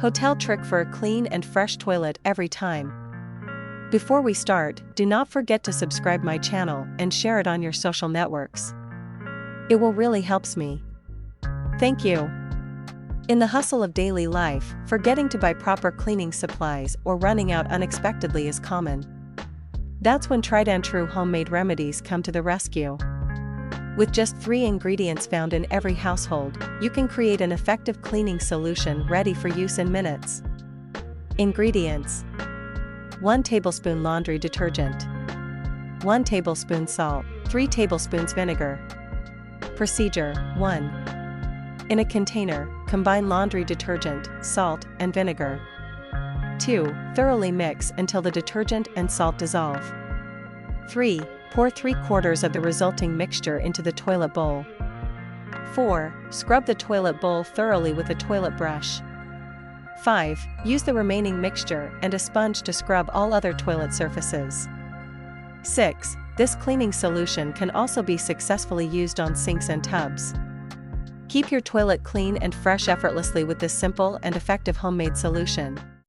Hotel trick for a clean and fresh toilet every time. Before we start, do not forget to subscribe my channel and share it on your social networks. It will really helps me. Thank you. In the hustle of daily life, forgetting to buy proper cleaning supplies or running out unexpectedly is common. That's when tried and true homemade remedies come to the rescue. With just 3 ingredients found in every household, you can create an effective cleaning solution ready for use in minutes. Ingredients: 1 tablespoon laundry detergent, 1 tablespoon salt, 3 tablespoons vinegar. Procedure: 1. In a container, combine laundry detergent, salt, and vinegar. 2. Thoroughly mix until the detergent and salt dissolve. 3. Pour 3/4 of the resulting mixture into the toilet bowl. 4. Scrub the toilet bowl thoroughly with a toilet brush. 5. Use the remaining mixture and a sponge to scrub all other toilet surfaces. 6. This cleaning solution can also be successfully used on sinks and tubs. Keep your toilet clean and fresh effortlessly with this simple and effective homemade solution.